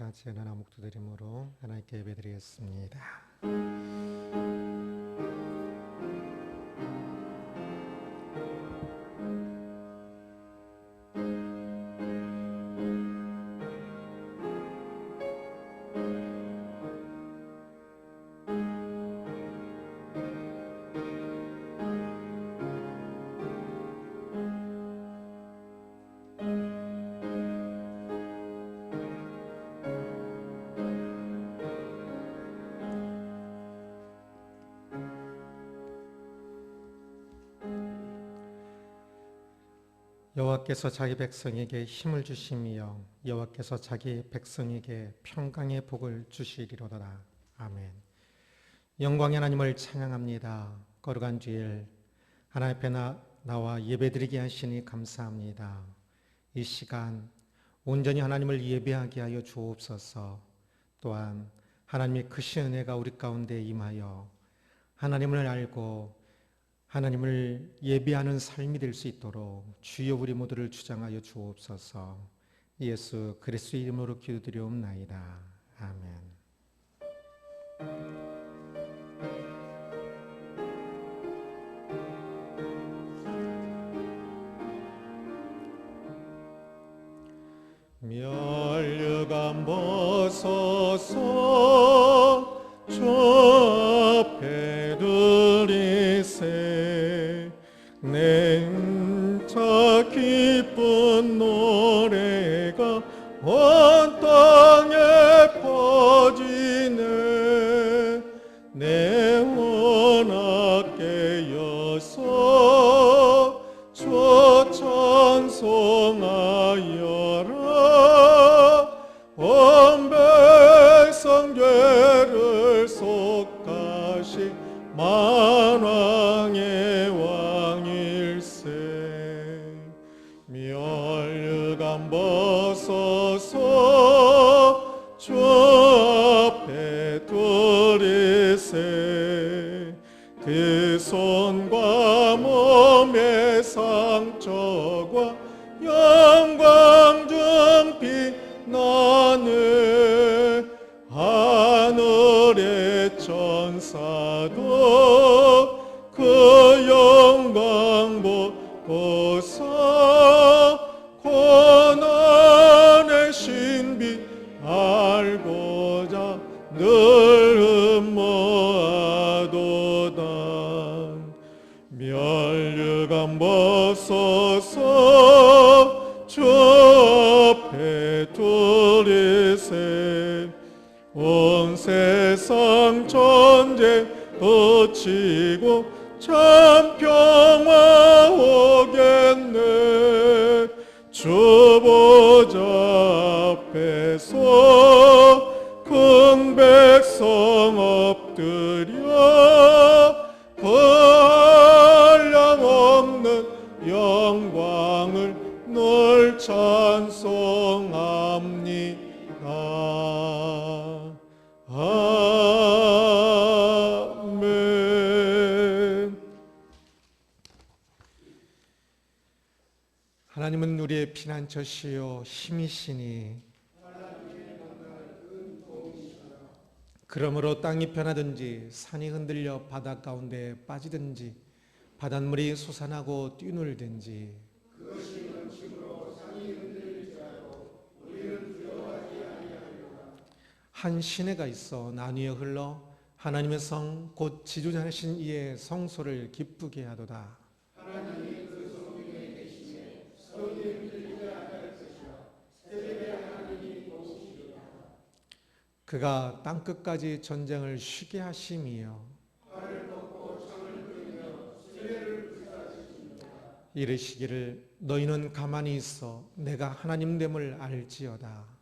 다 같이 연하나 묵도드림으로 하나님께 예배드리겠습니다. 여호와께서 자기 백성에게 힘을 주시며 여호와께서 자기 백성에게 평강의 복을 주시리로다. 아멘. 영광의 하나님을 찬양합니다. 거룩한 주일 하나님 앞에 나와 예배드리게 하시니 감사합니다. 이 시간 온전히 하나님을 예배하게 하여 주옵소서. 또한 하나님의 크신 은혜가 우리 가운데 임하여 하나님을 알고 하나님을 예배하는 삶이 될 수 있도록 주여 우리 모두를 주장하여 주옵소서. 예수 그리스도의 이름으로 기도드리옵나이다. 아멘. 멸류관 벗어서 주 앞에 두리세 내차 기쁜 노래가 온 땅에 퍼지네. 내 원하께 여서 주 찬송하여라. 온 백성 죄를 속하시 만왕의 왕일세. 멸류관 벗어서 주 앞에 두리세 그 손과 몸의 상처가 영광 중 빛나네. 하늘의 천사도 그 영광 보고서 고난의 신비 알고자 늘 음모하도다. 멸류관 벗어서 주 앞에 두리세 온 세상 전쟁 그치고 참 평화 오겠네. 주 보좌 앞에서 큰 백성 엎드려 한량없는 영광을 늘 찬송합니다. 아멘. 하나님은 우리의 피난처시요 힘이시니 그러므로 땅이 변하든지 산이 흔들려 바다 가운데 빠지든지 바닷물이 솟아나고 뛰놀든지 한 시내가 있어 나뉘어 흘러 하나님의 성 곧 지존하신 이의 성소를 기쁘게 하도다. 하나님이 그 성 위에 계시네 서로 흔들리지 않을 것이라 새벽에 하나님이 도우시리라. 그가 땅끝까지 전쟁을 쉬게 하심이요 활을 꺾고 창을 끄며 수레를 불사시키니라. 이르시기를 너희는 가만히 있어 내가 하나님됨을 알지어다.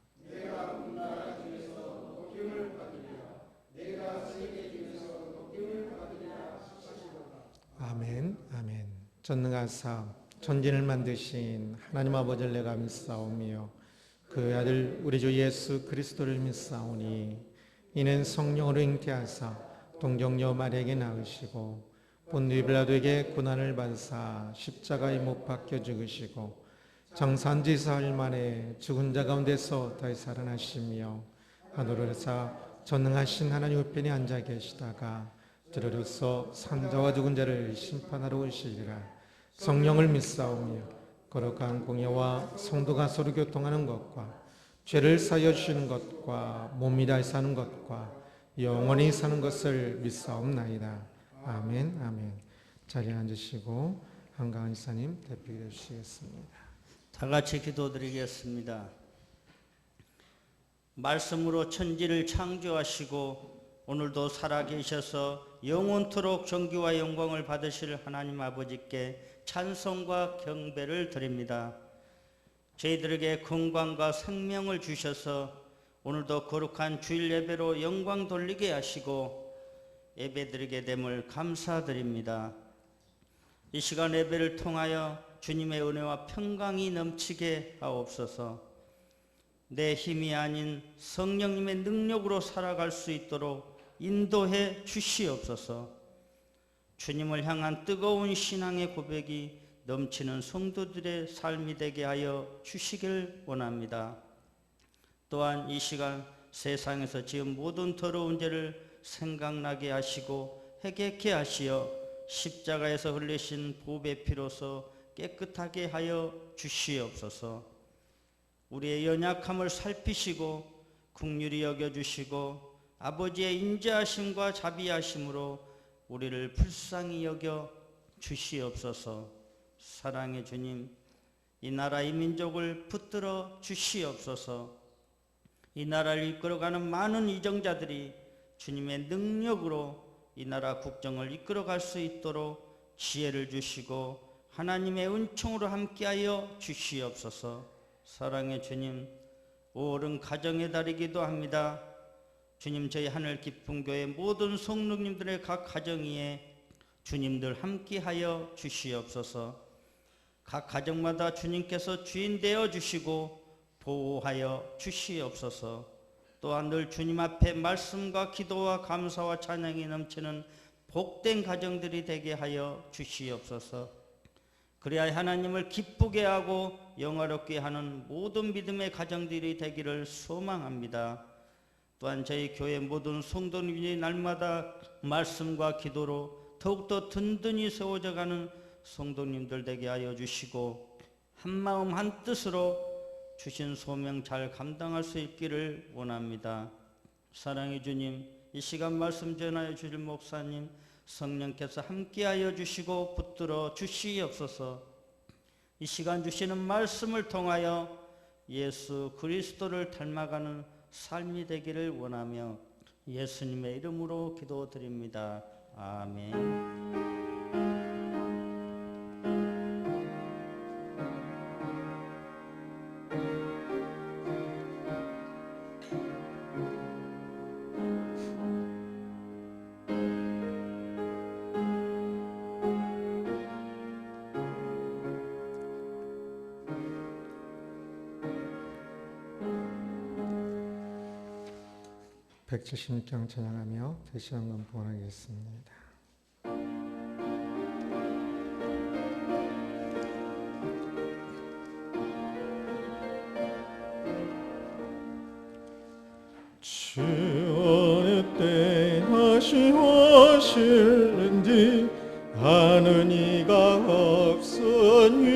아멘. 아멘. 전능하사 천진을 만드신 하나님 아버지를 내가 믿사오며 그 아들 우리 주 예수 그리스도를 믿사오니 이는 성령으로 잉태하사 동정녀 마리아에게 낳으시고 본디 빌라도에게 고난을 받으사 십자가에 못 박혀 죽으시고 장산지 사흘 만에 죽은 자 가운데서 다시 살아나시며 하늘에서 전능하신 하나님 우편에 앉아 계시다가 들으로서 산자와 죽은 자를 심판하러 오시리라. 성령을 믿사오며 거룩한 공예와 성도가 서로 교통하는 것과 죄를 사여 주시는 것과 몸이 다해 사는 것과 영원히 사는 것을 믿사옵나이다. 아멘. 아멘. 자리에 앉으시고 한강은 이사님 대표해 주시겠습니다. 다 같이 기도드리겠습니다. 말씀으로 천지를 창조하시고 오늘도 살아계셔서 영원토록 존귀와 영광을 받으실 하나님 아버지께 찬송과 경배를 드립니다. 저희들에게 건강과 생명을 주셔서 오늘도 거룩한 주일 예배로 영광 돌리게 하시고 예배드리게 됨을 감사드립니다. 이 시간 예배를 통하여 주님의 은혜와 평강이 넘치게 하옵소서. 내 힘이 아닌 성령님의 능력으로 살아갈 수 있도록 인도해 주시옵소서. 주님을 향한 뜨거운 신앙의 고백이 넘치는 성도들의 삶이 되게 하여 주시길 원합니다. 또한 이 시간 세상에서 지은 모든 더러운 죄를 생각나게 하시고 회개케 하시어 십자가에서 흘리신 보배 피로서 깨끗하게 하여 주시옵소서. 우리의 연약함을 살피시고 긍휼히 여겨주시고 아버지의 인자하심과 자비하심으로 우리를 불쌍히 여겨 주시옵소서. 사랑의 주님, 이 나라 이 민족을 붙들어 주시옵소서. 이 나라를 이끌어가는 많은 이정자들이 주님의 능력으로 이 나라 국정을 이끌어갈 수 있도록 지혜를 주시고 하나님의 은총으로 함께하여 주시옵소서. 사랑의 주님, 5월은 가정의 달이기도 합니다. 주님, 저희 하늘 깊은 교회 모든 성도님들의 각 가정 위에 주님들 함께하여 주시옵소서. 각 가정마다 주님께서 주인 되어 주시고 보호하여 주시옵소서. 또한 늘 주님 앞에 말씀과 기도와 감사와 찬양이 넘치는 복된 가정들이 되게 하여 주시옵소서. 그래야 하나님을 기쁘게 하고 영화롭게 하는 모든 믿음의 가정들이 되기를 소망합니다. 또한 저희 교회 모든 성도님이 날마다 말씀과 기도로 더욱더 든든히 세워져 가는 성도님들 되게 하여 주시고 한마음 한뜻으로 주신 소명 잘 감당할 수 있기를 원합니다. 사랑의 주님, 이 시간 말씀 전하여 주실 목사님, 성령께서 함께하여 주시고 붙들어 주시옵소서. 이 시간 주시는 말씀을 통하여 예수 그리스도를 닮아가는 삶이 되기를 원하며 예수님의 이름으로 기도드립니다. 아멘. 백칠십육장 찬양하며 대시한금 봉헌하겠습니다. 주 어느 때 다시 오실는지 아는 이가 없으니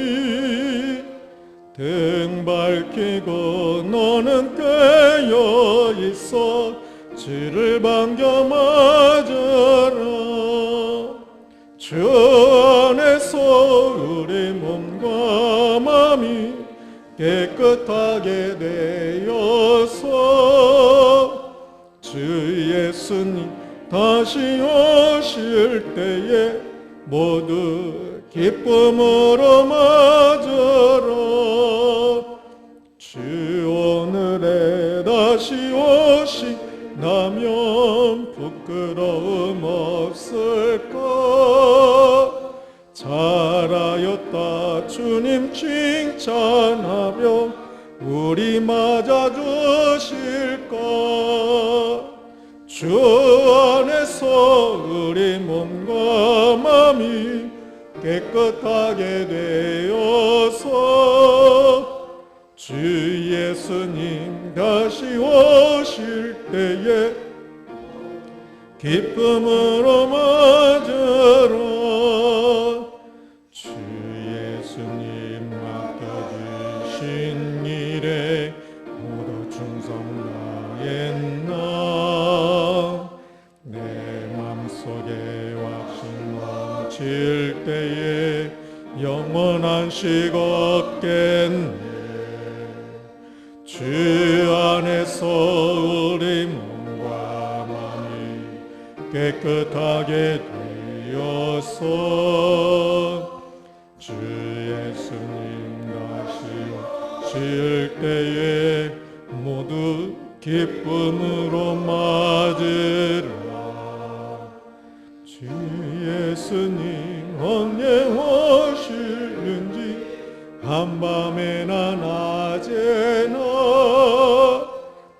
등 밝히고 너는 깨어 있어 주를 반겨 맞아라. 주 안에서 우리 몸과 마음이 깨끗하게 되어서 주 예수님 다시 오실 때에 모두 기쁨으로 맞아라. 주 오늘에 다시 오신다면 부끄러움 없을까. 잘하였다 주님 칭찬하며 우리 맞아주실까. 주 안에서 우리 몸과 마음이 깨끗하게 되어서 주 예수님 다시 오실 때에 기쁨으로 맞으라. 주 예수님 맡겨주신 일에 모두 충성 다했나. 내 맘속에 확신 넘칠 때에 영원한 식 없겠네. 주 안에서 우리 몸과 마음이 깨끗하게 되어서 주 예수님 다시 오실 때에 모두 기쁨으로 맞으라. 주 예수님 언제 오시는지 한밤에나 낮에나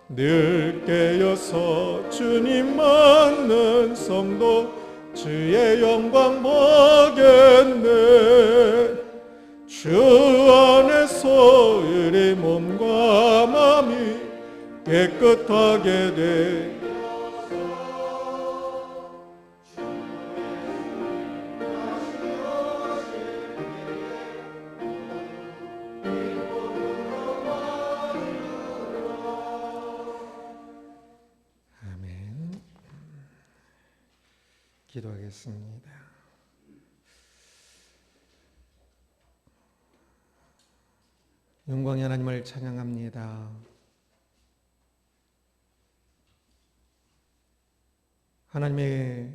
늘 깨어서 주님 만난 성도 주의 영광 보겠네. 주 안에서 우리 몸과 마음이 깨끗하게 돼 아멘. 기도하겠습니다. 영광의 하나님을 찬양합니다. 하나님의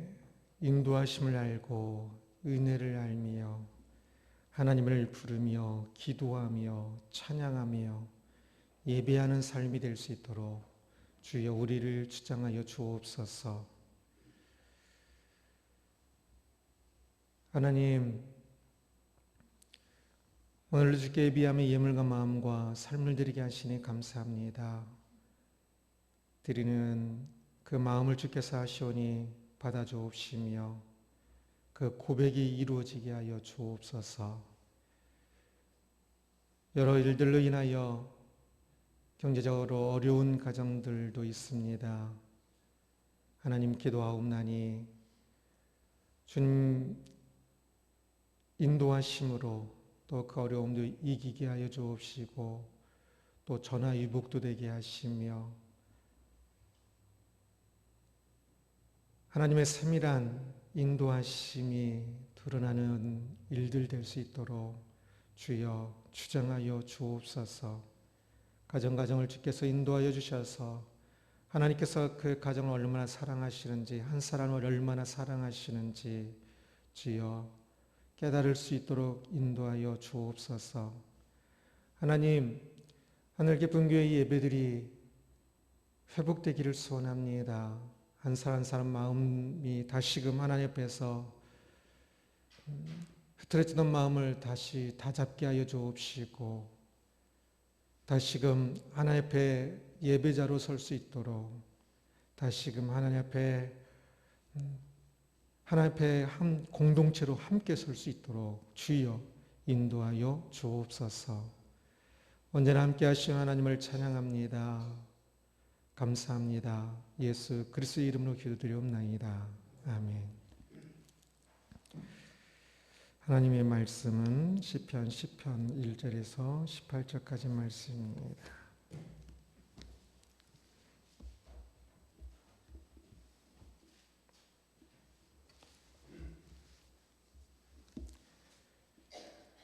인도하심을 알고 은혜를 알며 하나님을 부르며 기도하며 찬양하며 예배하는 삶이 될 수 있도록 주여 우리를 주장하여 주옵소서. 하나님, 오늘도 주께 예비함의 예물과 마음과 삶을 드리게 하시니 감사합니다. 드리는 그 마음을 주께서 하시오니 받아 주옵시며 그 고백이 이루어지게 하여 주옵소서. 여러 일들로 인하여 경제적으로 어려운 가정들도 있습니다. 하나님 기도하옵나니 주님 인도하심으로 또 그 어려움도 이기게 하여 주옵시고 또 전화위복도 되게 하시며 하나님의 세밀한 인도하심이 드러나는 일들 될 수 있도록 주여 주장하여 주옵소서. 가정을 주께서 인도하여 주셔서 하나님께서 그 가정을 얼마나 사랑하시는지 한 사람을 얼마나 사랑하시는지 주여 깨달을 수 있도록 인도하여 주옵소서. 하나님, 하늘 깊은 교회의 예배들이 회복되기를 소원합니다. 한 사람 한 사람 마음이 다시금 하나님 앞에서 흐트러지던 마음을 다시 다잡게 하여 주옵시고 다시금 하나님 앞에 예배자로 설 수 있도록 다시금 하나님 앞에 한 공동체로 함께 설 수 있도록 주여 인도하여 주옵소서. 언제나 함께 하시는 하나님을 찬양합니다. 감사합니다. 예수 그리스도의 이름으로 기도드리옵나이다. 아멘. 하나님의 말씀은 시편 1절에서 18절까지 말씀입니다.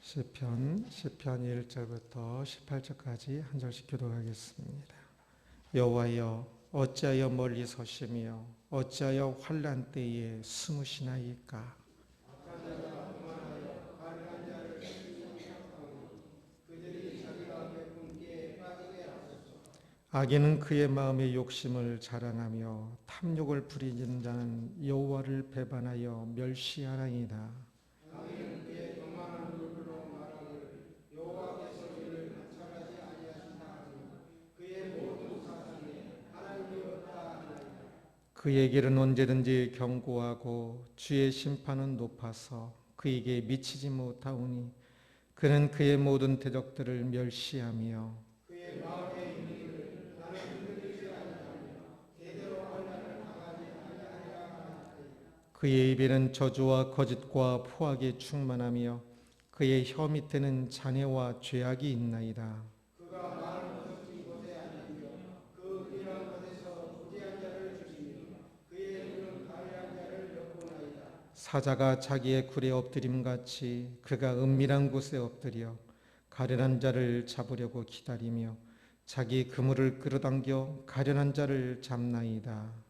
시편 1절부터 18절까지 한 절씩 교독하겠습니다. 여호와여 어찌하여 멀리 서시며 어찌하여 환난 때에 숨으시나이까. 악인은 그의 마음의 욕심을 자랑하며 탐욕을 부리는 자는 여호와를 배반하여 멸시하나이다. 그의 길은 언제든지 견고하고 주의 심판은 높아서 그에게 미치지 못하오니 그는 그의 모든 대적들을 멸시하며 그의 입에는 저주와 거짓과 포악이 충만하며 그의 혀 밑에는 잔해와 죄악이 있나이다. 사자가 자기의 굴에 엎드림같이 그가 은밀한 곳에 엎드려 가련한 자를 잡으려고 기다리며 자기 그물을 끌어당겨 가련한 자를 잡나이다.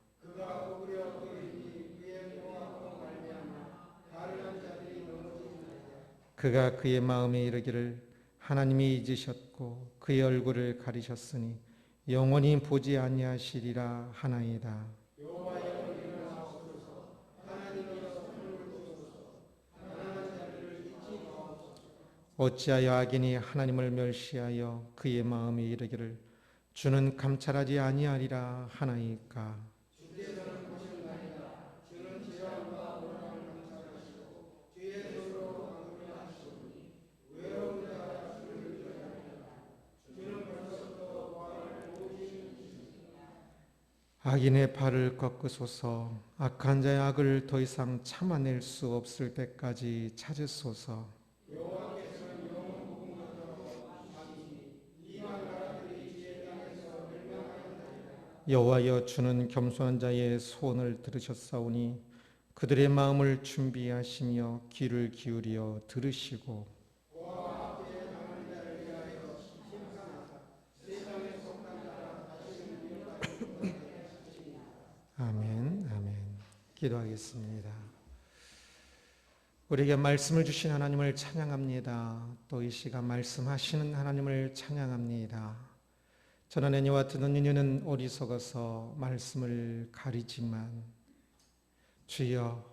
그가 그의 마음에 이르기를 하나님이 잊으셨고 그의 얼굴을 가리셨으니 영원히 보지 아니하시리라 하나이다. 어찌하여 악인이 하나님을 멸시하여 그의 마음에 이르기를 주는 감찰하지 아니하리라 하나이까. 악인의 발을 꺾으소서. 악한 자의 악을 더 이상 참아낼 수 없을 때까지 찾으소서. 여호와여, 주는 겸손한 자의 소원을 들으셨사오니 그들의 마음을 준비하시며 귀를 기울여 들으시고 아멘, 아멘. 기도하겠습니다. 우리에게 말씀을 주신 하나님을 찬양합니다. 또 이 시간 말씀하시는 하나님을 찬양합니다. 저는 애니와 듣는 이는 어리석어서 말씀을 가리지만 주여,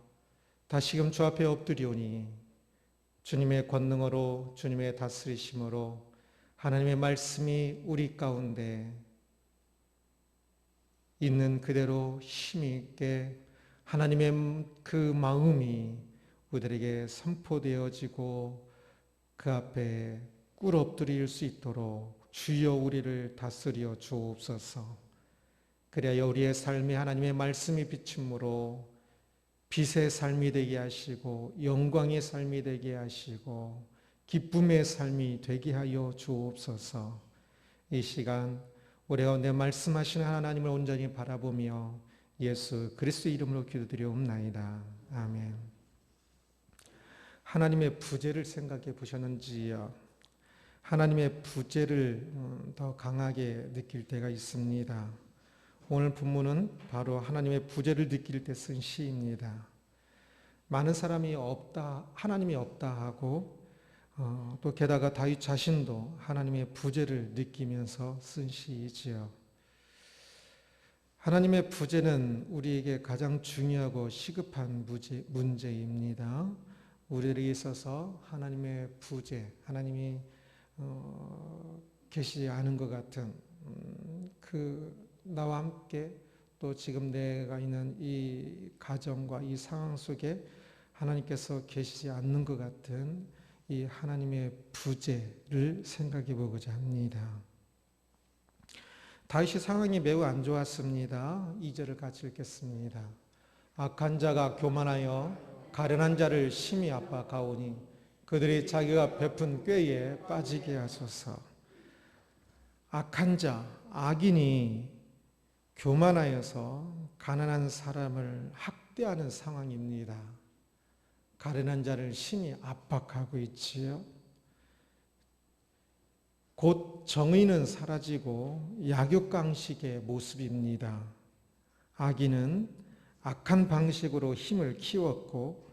다시금 주 앞에 엎드리오니 주님의 권능으로, 주님의 다스리심으로 하나님의 말씀이 우리 가운데 있는 그대로 힘있게 하나님의 그 마음이 우리에게 선포되어지고 그 앞에 꿇어 엎드릴 수 있도록 주여 우리를 다스려 주옵소서. 그래야 우리의 삶이 하나님의 말씀이 비춤으로 빛의 삶이 되게 하시고 영광의 삶이 되게 하시고 기쁨의 삶이 되게 하여 주옵소서. 이 시간 우리 가운데 말씀하시는 하나님을 온전히 바라보며 예수 그리스도 이름으로 기도드리옵나이다. 아멘. 하나님의 부재를 생각해 보셨는지요? 하나님의 부재를 더 강하게 느낄 때가 있습니다. 오늘 본문은 바로 하나님의 부재를 느낄 때 쓴 시입니다. 많은 사람이 없다, 하나님이 없다 하고 또 게다가 다윗 자신도 하나님의 부재를 느끼면서 쓴 시이지요. 하나님의 부재는 우리에게 가장 중요하고 시급한 문제입니다. 우리에게 있어서 하나님의 부재, 하나님이 계시지 않은 것 같은 나와 함께 또 지금 내가 있는 이 가정과 이 상황 속에 하나님께서 계시지 않는 것 같은 이 하나님의 부재를 생각해 보고자 합니다. 다윗의 상황이 매우 안 좋았습니다. 2절을 같이 읽겠습니다. 악한 자가 교만하여 가련한 자를 심히 압박하오니 그들이 자기가 베푼 꾀에 빠지게 하소서. 악한 자, 악인이 교만하여서 가난한 사람을 학대하는 상황입니다. 가련한 자를 심히 압박하고 있지요. 곧 정의는 사라지고 약육강식의 모습입니다. 악인은 악한 방식으로 힘을 키웠고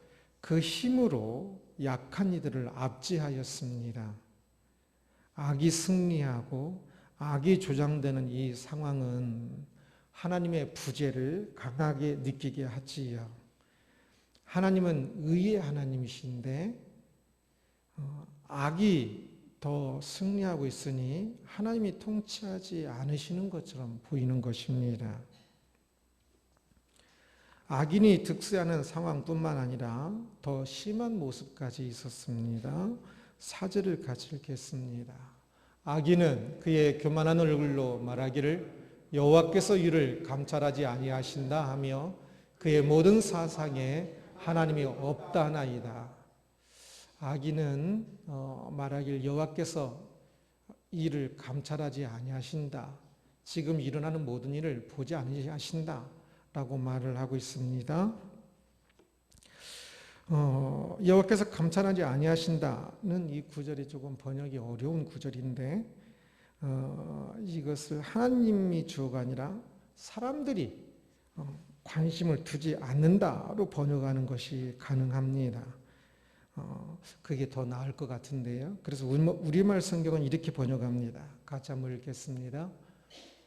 그 힘으로 약한 이들을 압제하였습니다. 악이 승리하고 악이 조장되는 이 상황은 하나님의 부재를 강하게 느끼게 하지요. 하나님은 의의 하나님이신데 악이 더 승리하고 있으니 하나님이 통치하지 않으시는 것처럼 보이는 것입니다. 악인이 득세하는 상황뿐만 아니라 더 심한 모습까지 있었습니다. 4절을 같이 읽겠습니다. 악인은 그의 교만한 얼굴로 말하기를 여호와께서 이를 감찰하지 아니하신다 하며 그의 모든 사상에 하나님이 없다나이다. 아기는 말하길 여호와께서 이를 감찰하지 아니하신다. 지금 일어나는 모든 일을 보지 아니하신다. 라고 말을 하고 있습니다. 여호와께서 감찰하지 아니하신다는 이 구절이 조금 번역이 어려운 구절인데 이것을 하나님이 주어가 아니라 사람들이 관심을 두지 않는다로 번역하는 것이 가능합니다. 그게 더 나을 것 같은데요. 그래서 우리말 성경은 이렇게 번역합니다. 같이 한번 읽겠습니다.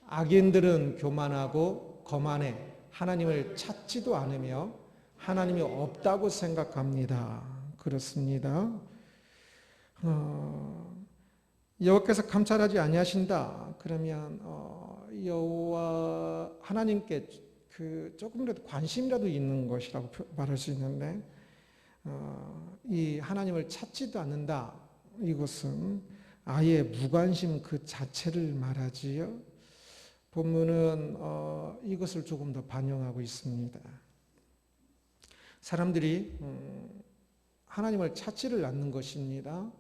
악인들은 교만하고 거만해 하나님을 찾지도 않으며 하나님이 없다고 생각합니다. 그렇습니다. 여호와께서 감찰하지 아니하신다. 그러면 여호와 하나님께 조금이라도 관심이라도 있는 것이라고 말할 수 있는데 이 하나님을 찾지도 않는다. 이것은 아예 무관심 그 자체를 말하지요. 본문은 이것을 조금 더 반영하고 있습니다. 사람들이 하나님을 찾지를 않는 것입니다.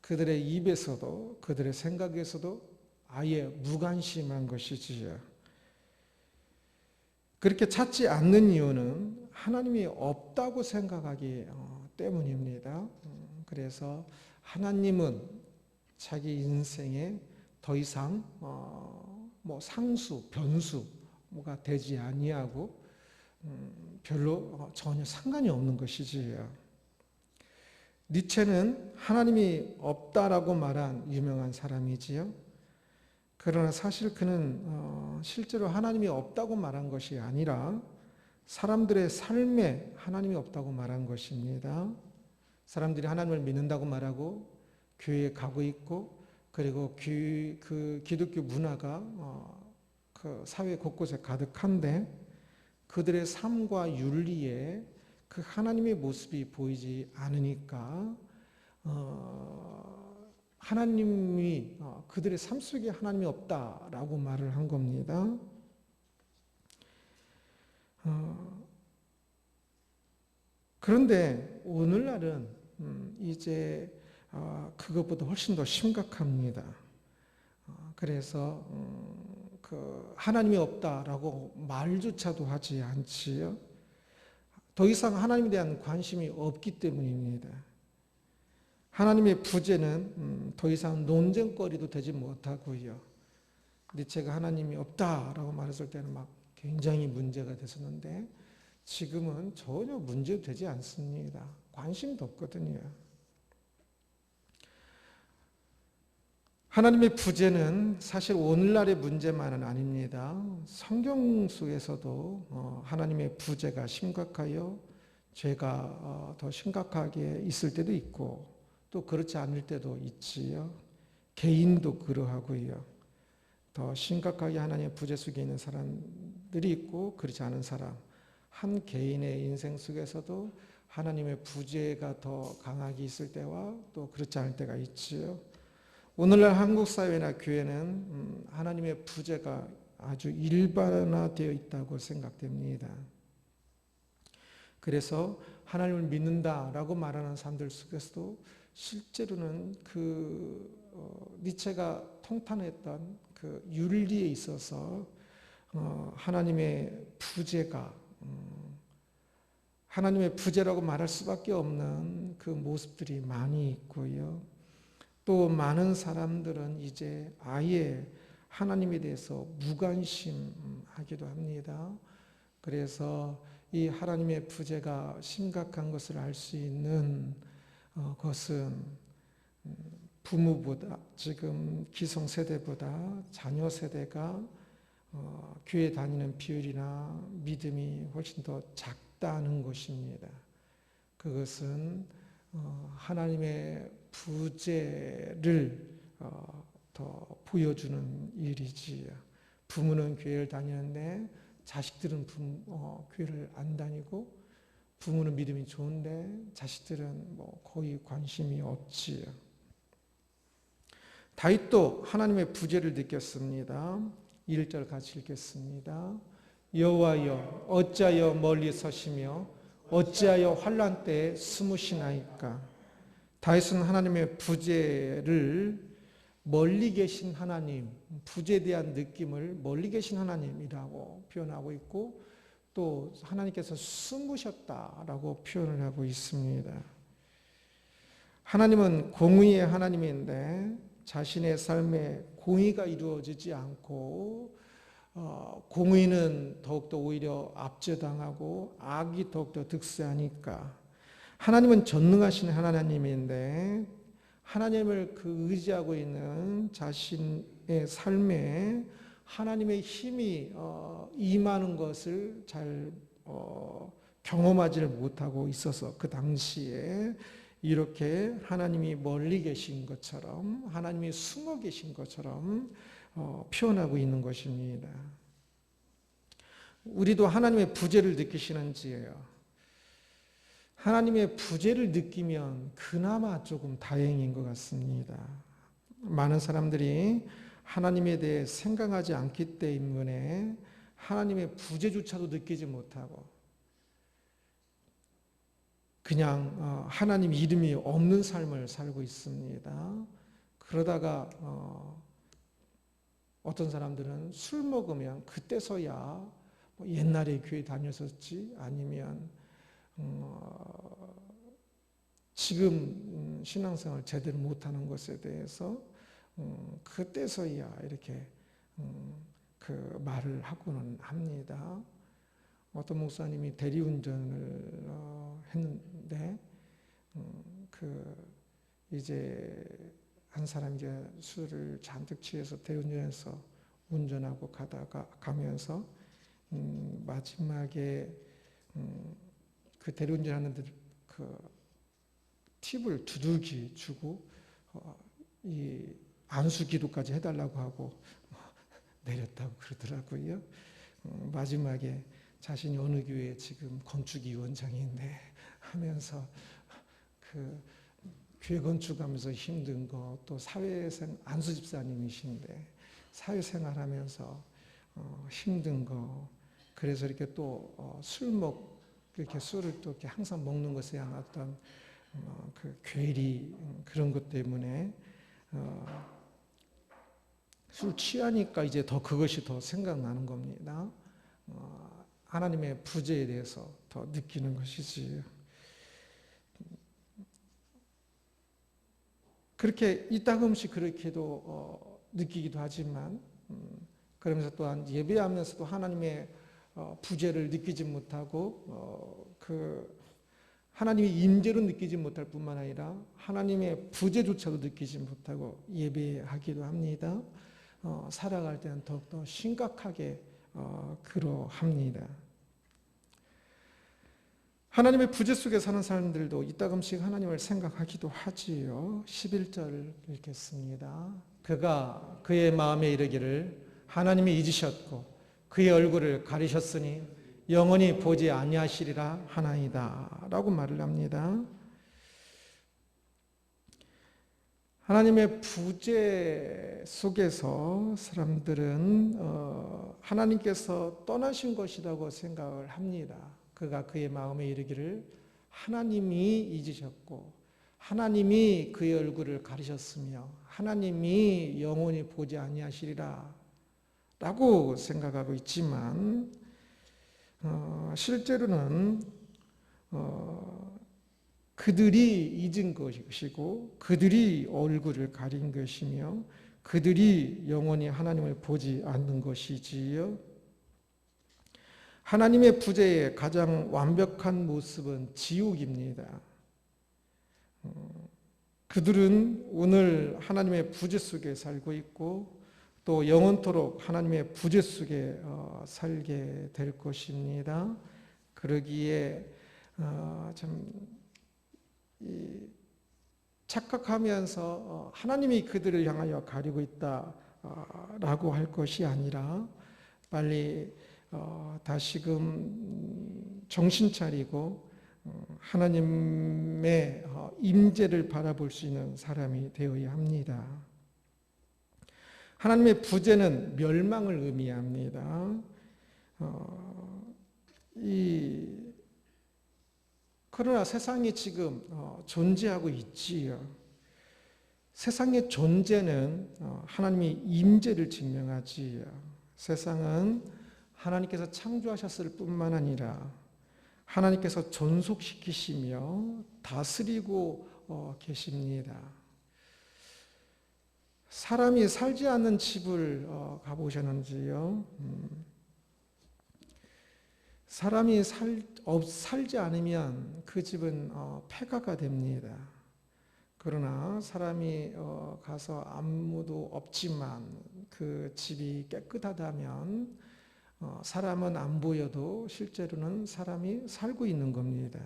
그들의 입에서도 그들의 생각에서도 아예 무관심한 것이지요. 그렇게 찾지 않는 이유는 하나님이 없다고 생각하기 때문입니다. 그래서 하나님은 자기 인생에 더 이상 상수, 변수가 되지 아니하고 별로 전혀 상관이 없는 것이지요. 니체는 하나님이 없다라고 말한 유명한 사람이지요. 그러나 사실 그는 실제로 하나님이 없다고 말한 것이 아니라 사람들의 삶에 하나님이 없다고 말한 것입니다. 사람들이 하나님을 믿는다고 말하고 교회에 가고 있고 그리고 그 기독교 문화가 그 사회 곳곳에 가득한데 그들의 삶과 윤리에 그 하나님의 모습이 보이지 않으니까 하나님이 그들의 삶 속에 하나님이 없다라고 말을 한 겁니다. 그런데 오늘날은 이제 그것보다 훨씬 더 심각합니다. 그래서 그 하나님이 없다라고 말조차도 하지 않지요. 더 이상 하나님에 대한 관심이 없기 때문입니다. 하나님의 부재는 더 이상 논쟁거리도 되지 못하고요. 니체가 하나님이 없다라고 말했을 때는 막 굉장히 문제가 됐었는데 지금은 전혀 문제되지 않습니다. 관심도 없거든요. 하나님의 부재는 사실 오늘날의 문제만은 아닙니다. 성경 속에서도 하나님의 부재가 심각하여 죄가 더 심각하게 있을 때도 있고 또 그렇지 않을 때도 있지요. 개인도 그러하고요. 더 심각하게 하나님의 부재 속에 있는 사람들이 있고 그렇지 않은 사람. 한 개인의 인생 속에서도 하나님의 부재가 더 강하게 있을 때와 또 그렇지 않을 때가 있지요. 오늘날 한국 사회나 교회는 하나님의 부재가 아주 일반화되어 있다고 생각됩니다. 그래서 하나님을 믿는다라고 말하는 사람들 속에서도 실제로는 니체가 통탄했던 그 윤리에 있어서 하나님의 부재가 하나님의 부재라고 말할 수밖에 없는 그 모습들이 많이 있고요. 또 많은 사람들은 이제 아예 하나님에 대해서 무관심하기도 합니다. 그래서 이 하나님의 부재가 심각한 것을 알 수 있는 것은 부모보다 지금 기성세대보다 자녀 세대가 교회 다니는 비율이나 믿음이 훨씬 더 작다는 것입니다. 그것은 하나님의 부재를 더 보여주는 일이지요. 부모는 교회를 다니는데 자식들은 교회를 안 다니고 부모는 믿음이 좋은데 자식들은 거의 관심이 없지요. 다윗도 하나님의 부재를 느꼈습니다. 1절 같이 읽겠습니다. 여호와여 어찌하여 멀리 서시며 어찌하여 환난 때에 숨으시나이까. 다윗은 하나님의 부재를 멀리 계신 하나님, 부재에 대한 느낌을 멀리 계신 하나님이라고 표현하고 있고 또 하나님께서 숨으셨다라고 표현을 하고 있습니다. 하나님은 공의의 하나님인데 자신의 삶에 공의가 이루어지지 않고 공의는 더욱더 오히려 압제당하고 악이 더욱더 득세하니까 하나님은 전능하신 하나님인데 하나님을 의지하고 있는 자신의 삶에 하나님의 힘이 임하는 것을 잘 경험하지를 못하고 있어서 그 당시에 이렇게 하나님이 멀리 계신 것처럼 하나님이 숨어 계신 것처럼 표현하고 있는 것입니다. 우리도 하나님의 부재를 느끼시는지요? 하나님의 부재를 느끼면 그나마 조금 다행인 것 같습니다. 많은 사람들이 하나님에 대해 생각하지 않기 때문에 하나님의 부재조차도 느끼지 못하고 그냥 하나님 이름이 없는 삶을 살고 있습니다. 그러다가 어떤 사람들은 술 먹으면 그때서야 옛날에 교회 다녔었지 아니면 지금 신앙생활 제대로 못하는 것에 대해서 그때서야 이렇게 그 말을 하고는 합니다. 어떤 목사님이 대리운전을 했는데 이제 한 사람이 이제 술을 잔뜩 취해서 대운전해서 운전하고 가면서 마지막에 그 대리운전하는 그 팁을 두들기 주고 이 안수기도까지 해달라고 하고 내렸다고 그러더라고요. 마지막에 자신이 어느 교회에 지금 건축위원장인데 하면서 그 교회 건축하면서 힘든 거 또 사회생 안수집사님이신데 사회생활하면서 힘든 거 그래서 이렇게 또 이렇게 술을 또 이렇게 항상 먹는 것에 대한 어떤 그 괴리 그런 것 때문에 술 취하니까 이제 더 그것이 더 생각나는 겁니다. 하나님의 부재에 대해서 더 느끼는 것이지. 그렇게 이따금씩 그렇게도 느끼기도 하지만 그러면서 또한 예배하면서도 하나님의 부재를 느끼지 못하고 하나님의 임재로 느끼지 못할 뿐만 아니라 하나님의 부재조차도 느끼지 못하고 예배하기도 합니다. 살아갈 때는 더욱더 심각하게 그러합니다. 하나님의 부재 속에 사는 사람들도 이따금씩 하나님을 생각하기도 하지요. 11절 읽겠습니다. 그가 그의 마음에 이르기를 하나님이 잊으셨고 그의 얼굴을 가리셨으니 영원히 보지 아니하시리라 하나이다 라고 말을 합니다. 하나님의 부재 속에서 사람들은 하나님께서 떠나신 것이라고 생각을 합니다. 그가 그의 마음에 이르기를 하나님이 잊으셨고 하나님이 그의 얼굴을 가리셨으며 하나님이 영원히 보지 아니하시리라 라고 생각하고 있지만 실제로는 그들이 잊은 것이고 그들이 얼굴을 가린 것이며 그들이 영원히 하나님을 보지 않는 것이지요. 하나님의 부재의 가장 완벽한 모습은 지옥입니다. 그들은 오늘 하나님의 부재 속에 살고 있고 또 영원토록 하나님의 부재 속에 살게 될 것입니다. 그러기에 참 착각하면서 하나님이 그들을 향하여 가리고 있다라고 할 것이 아니라 빨리 다시금 정신 차리고 하나님의 임재를 바라볼 수 있는 사람이 되어야 합니다. 하나님의 부재는 멸망을 의미합니다. 그러나 세상이 지금 존재하고 있지요. 세상의 존재는 하나님의 임재를 증명하지요. 세상은 하나님께서 창조하셨을 뿐만 아니라 하나님께서 존속시키시며 다스리고 계십니다. 사람이 살지 않는 집을 가보셨는지요? 사람이 살지 않으면 그 집은 폐가가 됩니다. 그러나 사람이 가서 아무도 없지만 그 집이 깨끗하다면 사람은 안 보여도 실제로는 사람이 살고 있는 겁니다.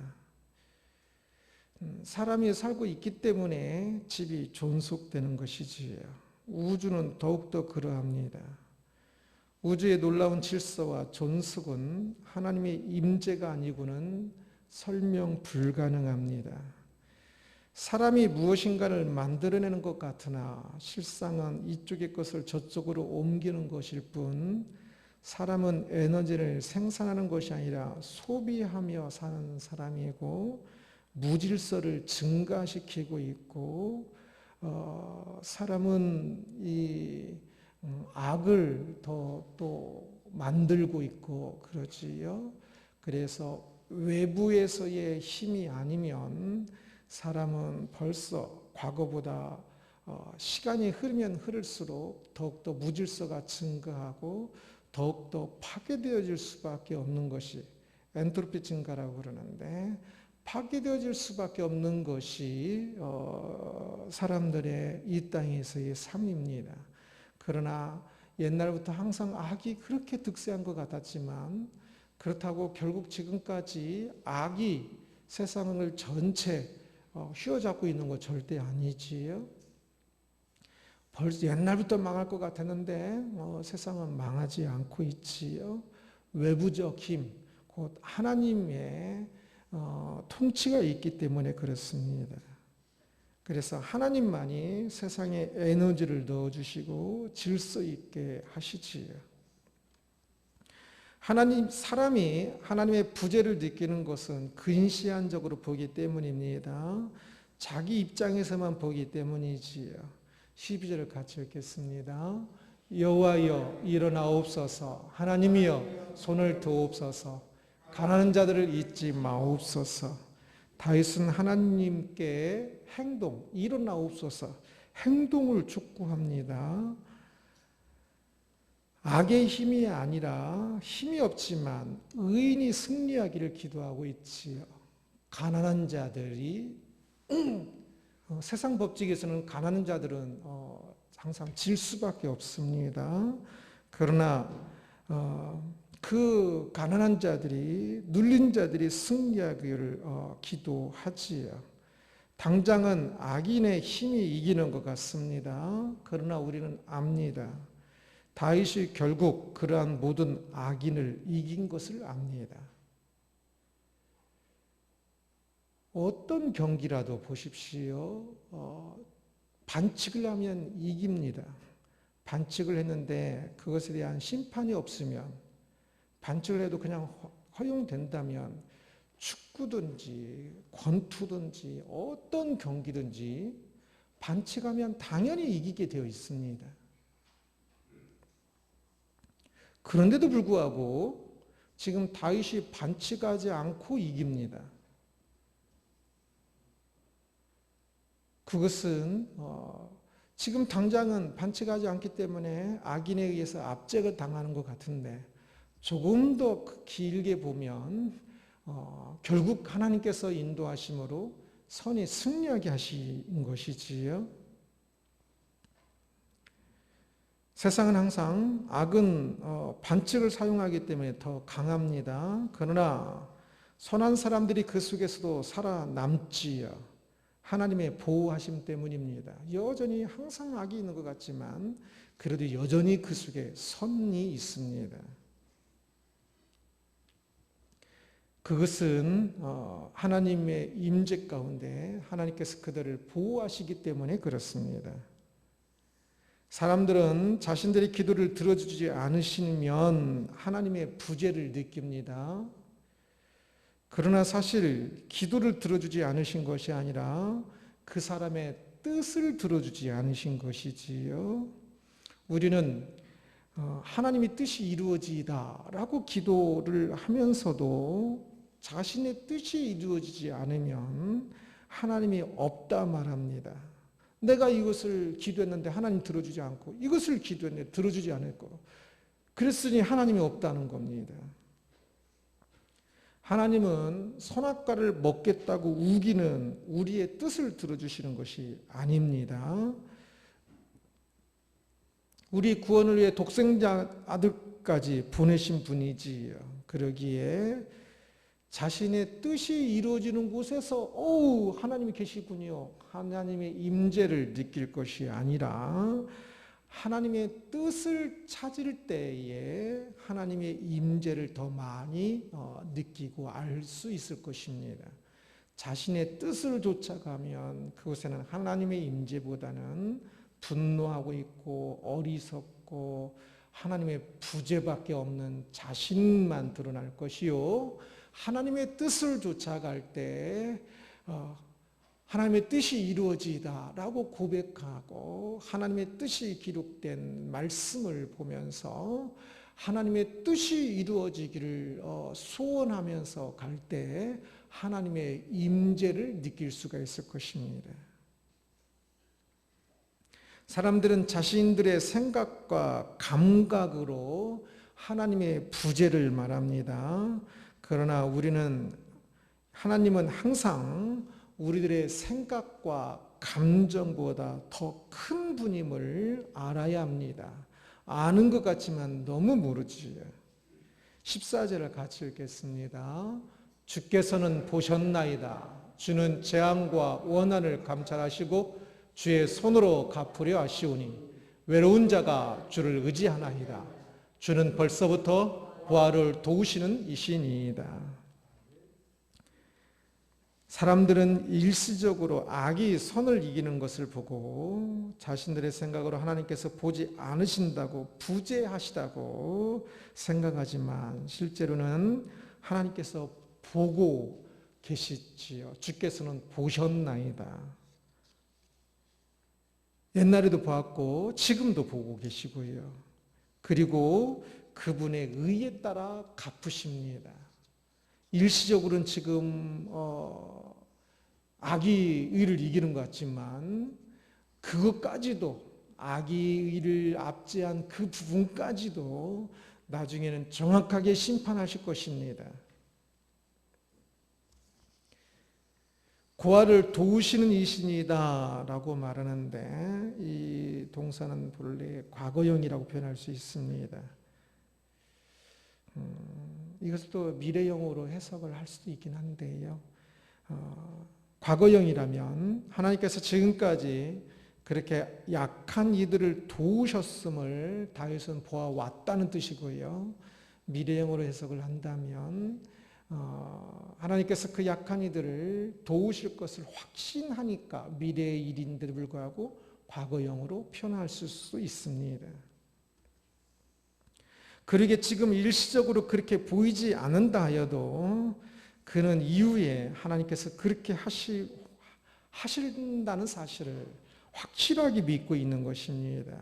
사람이 살고 있기 때문에 집이 존속되는 것이지요. 우주는 더욱더 그러합니다. 우주의 놀라운 질서와 존속은 하나님의 임재가 아니고는 설명 불가능합니다. 사람이 무엇인가를 만들어내는 것 같으나 실상은 이쪽의 것을 저쪽으로 옮기는 것일 뿐 사람은 에너지를 생산하는 것이 아니라 소비하며 사는 사람이고 무질서를 증가시키고 있고 사람은 이 악을 더 또 만들고 있고 그러지요. 그래서 외부에서의 힘이 아니면 사람은 벌써 과거보다 시간이 흐르면 흐를수록 더욱더 무질서가 증가하고 더욱더 파괴되어질 수밖에 없는 것이 엔트로피 증가라고 그러는데 파괴되어질 수밖에 없는 것이 사람들의 이 땅에서의 삶입니다. 그러나 옛날부터 항상 악이 그렇게 득세한 것 같았지만 그렇다고 결국 지금까지 악이 세상을 전체 휘어잡고 있는 거 절대 아니지요. 벌써 옛날부터 망할 것 같았는데 세상은 망하지 않고 있지요. 외부적 힘, 곧 하나님의 통치가 있기 때문에 그렇습니다. 그래서 하나님만이 세상에 에너지를 넣어주시고 질서 있게 하시지요. 사람이 하나님의 부재를 느끼는 것은 근시안적으로 보기 때문입니다. 자기 입장에서만 보기 때문이지요. 12절을 같이 읽겠습니다. 여호와여 일어나옵소서, 하나님이여 손을 드옵소서, 가난한 자들을 잊지 마옵소서. 다윗은 하나님께 일어나옵소서 행동을 촉구합니다. 악의 힘이 아니라 힘이 없지만 의인이 승리하기를 기도하고 있지요. 가난한 자들이 세상 법칙에서는 가난한 자들은 항상 질 수밖에 없습니다. 그러나 그 가난한 자들이 눌린 자들이 승리하기를 기도하지요. 당장은 악인의 힘이 이기는 것 같습니다. 그러나 우리는 압니다. 다윗이 결국 그러한 모든 악인을 이긴 것을 압니다. 어떤 경기라도 보십시오. 반칙을 하면 이깁니다. 반칙을 했는데 그것에 대한 심판이 없으면 반칙을 해도 그냥 허용된다면 축구든지 권투든지 어떤 경기든지 반칙하면 당연히 이기게 되어 있습니다. 그런데도 불구하고 지금 다윗이 반칙하지 않고 이깁니다. 그것은 지금 당장은 반칙하지 않기 때문에 악인에 의해서 압제가 당하는 것 같은데 조금 더 길게 보면 결국 하나님께서 인도하심으로 선이 승리하게 하신 것이지요. 세상은 항상 악은 반칙을 사용하기 때문에 더 강합니다. 그러나 선한 사람들이 그 속에서도 살아남지요. 하나님의 보호하심 때문입니다. 여전히 항상 악이 있는 것 같지만 그래도 여전히 그 속에 선이 있습니다. 그것은 하나님의 임재 가운데 하나님께서 그들을 보호하시기 때문에 그렇습니다. 사람들은 자신들의 기도를 들어주지 않으시면 하나님의 부재를 느낍니다. 그러나 사실 기도를 들어주지 않으신 것이 아니라 그 사람의 뜻을 들어주지 않으신 것이지요. 우리는 하나님의 뜻이 이루어지다라고 기도를 하면서도 자신의 뜻이 이루어지지 않으면 하나님이 없다 말합니다. 내가 이것을 기도했는데 하나님 들어주지 않고, 이것을 기도했는데 들어주지 않았고, 그랬으니 하나님이 없다는 겁니다. 하나님은 선악과를 먹겠다고 우기는 우리의 뜻을 들어주시는 것이 아닙니다. 우리 구원을 위해 독생자 아들까지 보내신 분이지요. 그러기에 자신의 뜻이 이루어지는 곳에서 하나님이 계시군요, 하나님의 임재를 느낄 것이 아니라 하나님의 뜻을 찾을 때에 하나님의 임재를 더 많이 느끼고 알 수 있을 것입니다. 자신의 뜻을 쫓아가면 그곳에는 하나님의 임재보다는 분노하고 있고 어리석고 하나님의 부재밖에 없는 자신만 드러날 것이요, 하나님의 뜻을 쫓아갈 때 하나님의 뜻이 이루어지다라고 고백하고 하나님의 뜻이 기록된 말씀을 보면서 하나님의 뜻이 이루어지기를 소원하면서 갈 때 하나님의 임재를 느낄 수가 있을 것입니다. 사람들은 자신들의 생각과 감각으로 하나님의 부재를 말합니다. 그러나 하나님은 항상 우리들의 생각과 감정보다 더 큰 분임을 알아야 합니다. 아는 것 같지만 너무 모르지요. 14절을 같이 읽겠습니다. 주께서는 보셨나이다. 주는 재앙과 원한을 감찰하시고 주의 손으로 갚으려 하시오니 외로운 자가 주를 의지하나이다. 주는 벌써부터 부활을 도우시는 이시니이다. 사람들은 일시적으로 악이 선을 이기는 것을 보고 자신들의 생각으로 하나님께서 보지 않으신다고 부재하시다고 생각하지만 실제로는 하나님께서 보고 계시지요. 주께서는 보셨나이다. 옛날에도 보았고 지금도 보고 계시고요. 그리고 그분의 의에 따라 갚으십니다. 일시적으로는 지금 악이 의를 이기는 것 같지만 그것까지도, 악이 의를 압제한 그 부분까지도 나중에는 정확하게 심판하실 것입니다. 고아를 도우시는 이신이다 라고 말하는데 이 동사는 본래 과거형이라고 표현할 수 있습니다. 이것을 또 미래형으로 해석을 할 수도 있긴 한데요. 과거형이라면 하나님께서 지금까지 그렇게 약한 이들을 도우셨음을 다윗은 보아왔다는 뜻이고요. 미래형으로 해석을 한다면 하나님께서 그 약한 이들을 도우실 것을 확신하니까 미래의 일인데도 불구하고 과거형으로 표현할 수 있습니다. 그러게 지금 일시적으로 그렇게 보이지 않는다 하여도 그는 이후에 하나님께서 그렇게 하신다는 사실을 확실하게 믿고 있는 것입니다.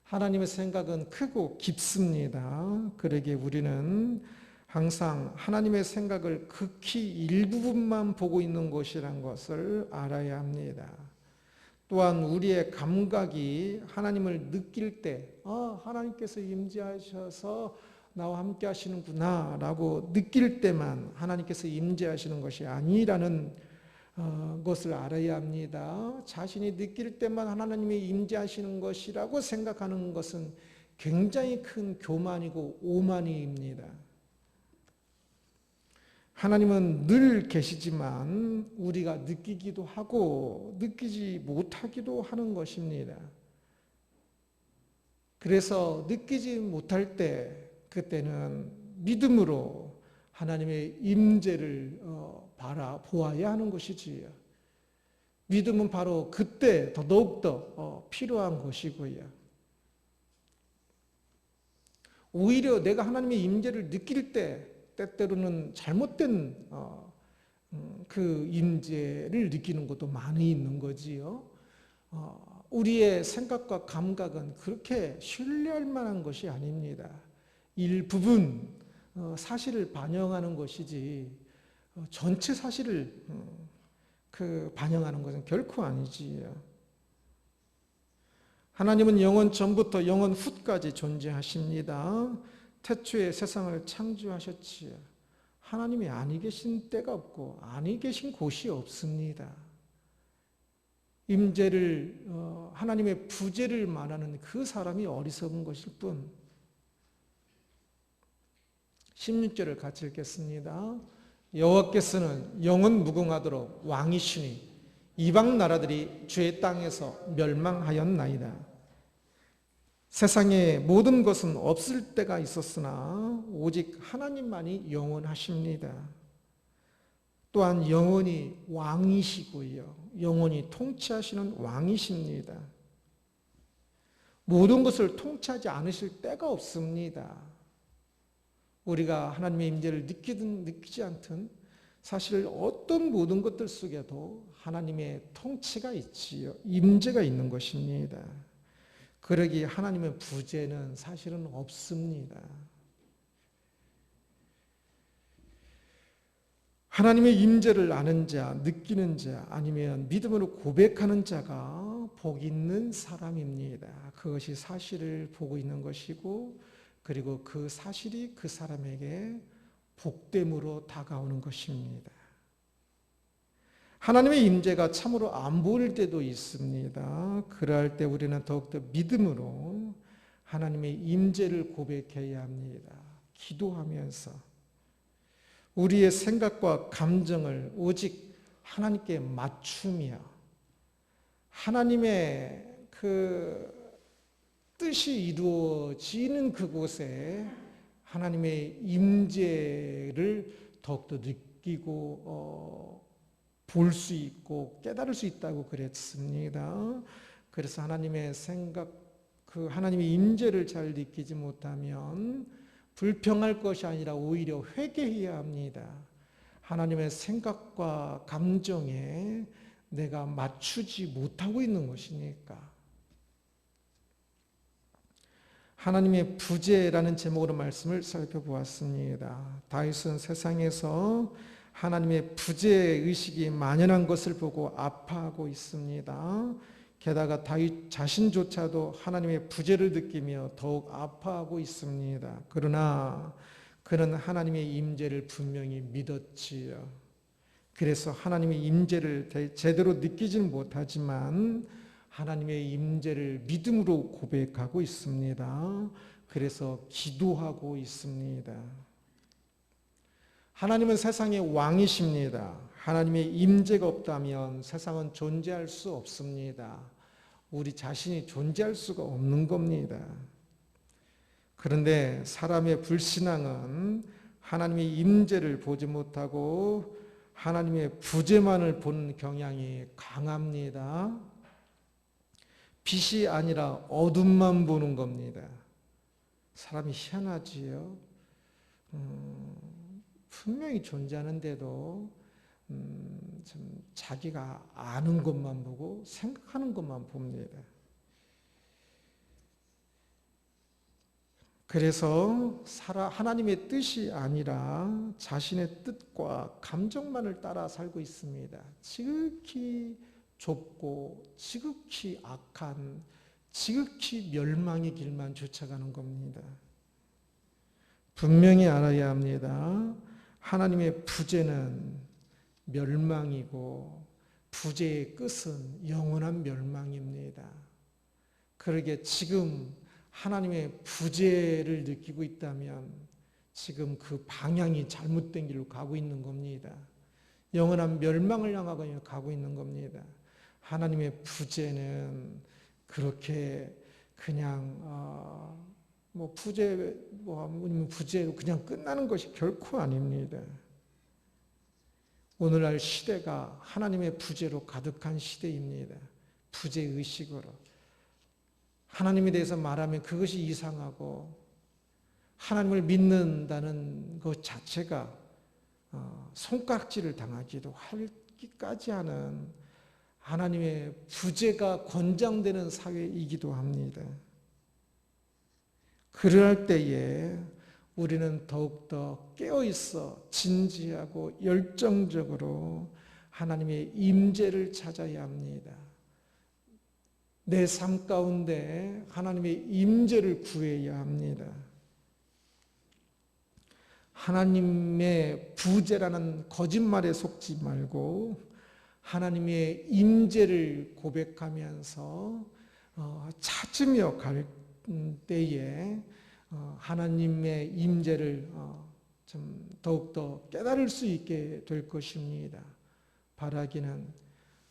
하나님의 생각은 크고 깊습니다. 그러기에 우리는 항상 하나님의 생각을 극히 일부분만 보고 있는 것이라는 것을 알아야 합니다. 또한 우리의 감각이 하나님을 느낄 때 하나님께서 임재하셔서 나와 함께 하시는구나 라고 느낄 때만 하나님께서 임재하시는 것이 아니라는 것을 알아야 합니다. 자신이 느낄 때만 하나님이 임재하시는 것이라고 생각하는 것은 굉장히 큰 교만이고 오만입니다. 하나님은 늘 계시지만 우리가 느끼기도 하고 느끼지 못하기도 하는 것입니다. 그래서 느끼지 못할 때 그때는 믿음으로 하나님의 임재를 바라보아야 하는 것이지요. 믿음은 바로 그때 더더욱더 필요한 것이고요. 오히려 내가 하나님의 임재를 느낄 때 때때로는 잘못된 그 임재를 느끼는 것도 많이 있는 거지요. 우리의 생각과 감각은 그렇게 신뢰할 만한 것이 아닙니다. 일부분 사실을 반영하는 것이지 전체 사실을 반영하는 것은 결코 아니지요. 하나님은 영원 전부터 영원 후까지 존재하십니다. 태초에 세상을 창조하셨지요. 하나님이 아니 계신 때가 없고 아니 계신 곳이 없습니다. 임재를 하나님의 부재를 말하는 그 사람이 어리석은 것일 뿐. 16절을 같이 읽겠습니다. 여호와께서는 영원 무궁하도록 왕이시니 이방 나라들이 주의 땅에서 멸망하였나이다. 세상의 모든 것은 없을 때가 있었으나 오직 하나님만이 영원하십니다. 또한 영원히 왕이시고요. 영원히 통치하시는 왕이십니다. 모든 것을 통치하지 않으실 때가 없습니다. 우리가 하나님의 임재를 느끼든 느끼지 않든 사실 어떤 모든 것들 속에도 하나님의 통치가 있지요. 임재가 있는 것입니다. 그러기에 하나님의 부재는 사실은 없습니다. 하나님의 임재를 아는 자, 느끼는 자, 아니면 믿음으로 고백하는 자가 복 있는 사람입니다. 그것이 사실을 보고 있는 것이고, 그리고 그 사실이 그 사람에게 복됨으로 다가오는 것입니다. 하나님의 임재가 참으로 안 보일 때도 있습니다. 그럴 때 우리는 더욱더 믿음으로 하나님의 임재를 고백해야 합니다. 기도하면서 우리의 생각과 감정을 오직 하나님께 맞추며 하나님의 그 뜻이 이루어지는 그곳에 하나님의 임재를 더욱더 느끼고 볼 수 있고 깨달을 수 있다고 그랬습니다. 그래서 하나님의 생각, 그 하나님의 임재를 잘 느끼지 못하면 불평할 것이 아니라 오히려 회개해야 합니다. 하나님의 생각과 감정에 내가 맞추지 못하고 있는 것이니까. 하나님의 부재라는 제목으로 말씀을 살펴보았습니다. 다윗은 세상에서 하나님의 부재 의식이 만연한 것을 보고 아파하고 있습니다. 게다가 다윗 자신조차도 하나님의 부재를 느끼며 더욱 아파하고 있습니다. 그러나 그는 하나님의 임재를 분명히 믿었지요. 그래서 하나님의 임재를 제대로 느끼지는 못하지만 하나님의 임재를 믿음으로 고백하고 있습니다. 그래서 기도하고 있습니다. 하나님은 세상의 왕이십니다. 하나님의 임재가 없다면 세상은 존재할 수 없습니다. 우리 자신이 존재할 수가 없는 겁니다. 그런데 사람의 불신앙은 하나님의 임재를 보지 못하고 하나님의 부재만을 보는 경향이 강합니다. 빛이 아니라 어둠만 보는 겁니다. 사람이 희한하지요. 분명히 존재하는데도 좀 자기가 아는 것만 보고 생각하는 것만 봅니다. 그래서 하나님의 뜻이 아니라 자신의 뜻과 감정만을 따라 살고 있습니다. 지극히 좁고 지극히 악한 지극히 멸망의 길만 쫓아가는 겁니다. 분명히 알아야 합니다. 하나님의 부재는 멸망이고 부재의 끝은 영원한 멸망입니다. 그러기에 지금 하나님의 부재를 느끼고 있다면 지금 그 방향이 잘못된 길로 가고 있는 겁니다. 영원한 멸망을 향하고 가고 있는 겁니다. 하나님의 부재는 그렇게 그냥 부재로 그냥 끝나는 것이 결코 아닙니다. 오늘날 시대가 하나님의 부재로 가득한 시대입니다. 부재의식으로. 하나님에 대해서 말하면 그것이 이상하고 하나님을 믿는다는 것 자체가 손가락질을 당하기도 하기까지 하는 하나님의 부재가 권장되는 사회이기도 합니다. 그럴 때에 우리는 더욱더 깨어있어 진지하고 열정적으로 하나님의 임재를 찾아야 합니다. 내 삶 가운데 하나님의 임재를 구해야 합니다. 하나님의 부재라는 거짓말에 속지 말고 하나님의 임재를 고백하면서 찾으며 갈 때에 하나님의 임재를 좀 더욱더 깨달을 수 있게 될 것입니다. 바라기는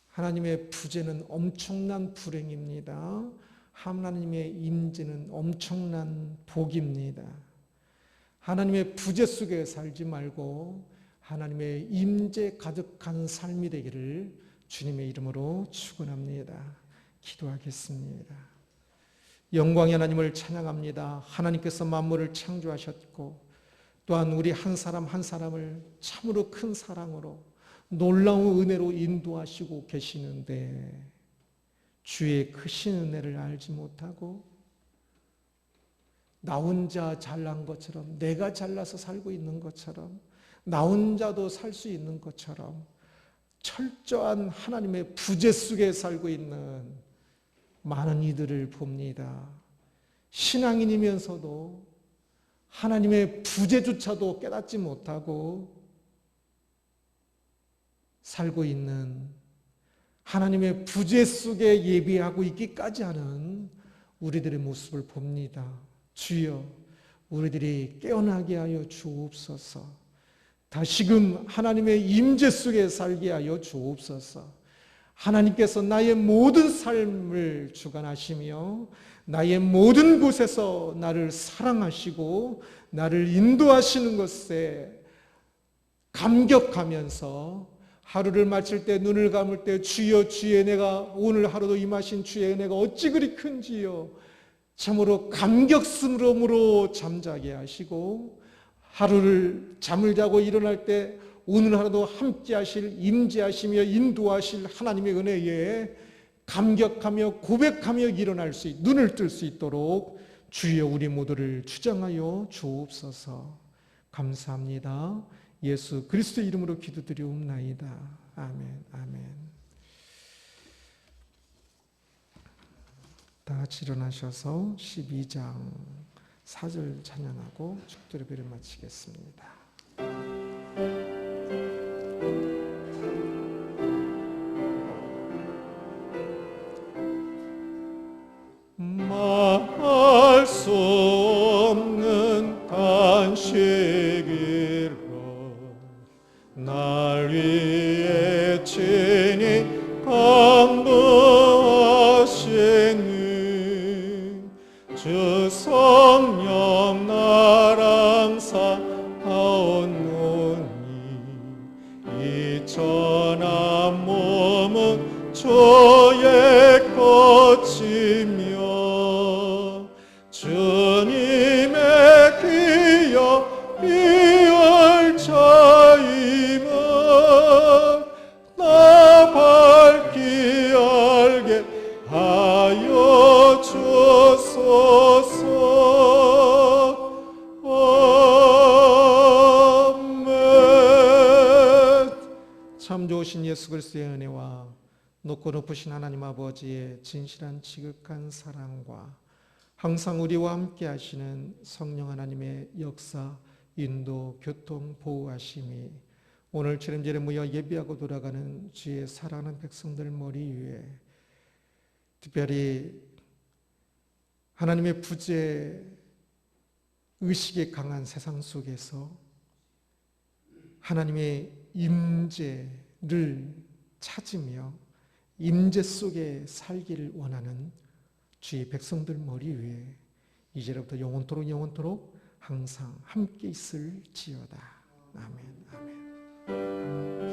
하나님의 부재는 엄청난 불행입니다. 하나님의 임재는 엄청난 복입니다. 하나님의 부재 속에 살지 말고 하나님의 임재 가득한 삶이 되기를 주님의 이름으로 축원합니다. 기도하겠습니다. 영광의 하나님을 찬양합니다. 하나님께서 만물을 창조하셨고 또한 우리 한 사람 한 사람을 참으로 큰 사랑으로 놀라운 은혜로 인도하시고 계시는데 주의 크신 은혜를 알지 못하고 나 혼자 잘난 것처럼 내가 잘나서 살고 있는 것처럼 나 혼자도 살 수 있는 것처럼 철저한 하나님의 부재 속에 살고 있는 많은 이들을 봅니다. 신앙인이면서도 하나님의 부재조차도 깨닫지 못하고 살고 있는 하나님의 부재 속에 예비하고 있기까지 하는 우리들의 모습을 봅니다. 주여, 우리들이 깨어나게 하여 주옵소서. 다시금 하나님의 임재 속에 살게 하여 주옵소서. 하나님께서 나의 모든 삶을 주관하시며 나의 모든 곳에서 나를 사랑하시고 나를 인도하시는 것에 감격하면서 하루를 마칠 때 눈을 감을 때 주여 주의 은혜가 오늘 하루도 임하신 주의 은혜가 어찌 그리 큰지요. 참으로 감격스러움으로 잠자게 하시고 하루를 잠을 자고 일어날 때 오늘 하루도 함께 하실 임재하시며 인도하실 하나님의 은혜에 감격하며 고백하며 일어날 수 눈을 뜰 수 있도록 주여 우리 모두를 주장하여 주옵소서. 감사합니다. 예수 그리스도의 이름으로 기도드리옵나이다. 아멘. 아멘. 다 같이 일어나셔서 12장 4절 찬양하고 축도 예배를 마치겠습니다. 말할 수 없는 탄식이로 날 위해 친히 강구하시는 주 성령 나랑 사하오노니 이 천한 몸은 주의 것이며 주님의 귀여 이을 자임을 나 밝히 알게 하여 주소서. 아멘. 참 좋으신 예수 그리스도의 은혜와 높고 높으신 하나님 아버지의 진실한 지극한 사랑과 항상 우리와 함께 하시는 성령 하나님의 역사, 인도, 교통, 보호하심이 오늘 주님제를 모여 예비하고 돌아가는 주의 사랑하는 백성들 머리 위에 특별히 하나님의 부재 의식이 강한 세상 속에서 하나님의 임재를 찾으며 임재 속에 살기를 원하는 주의 백성들 머리 위에 이제부터 영원토록 항상 함께 있을지어다. 아멘. 아멘.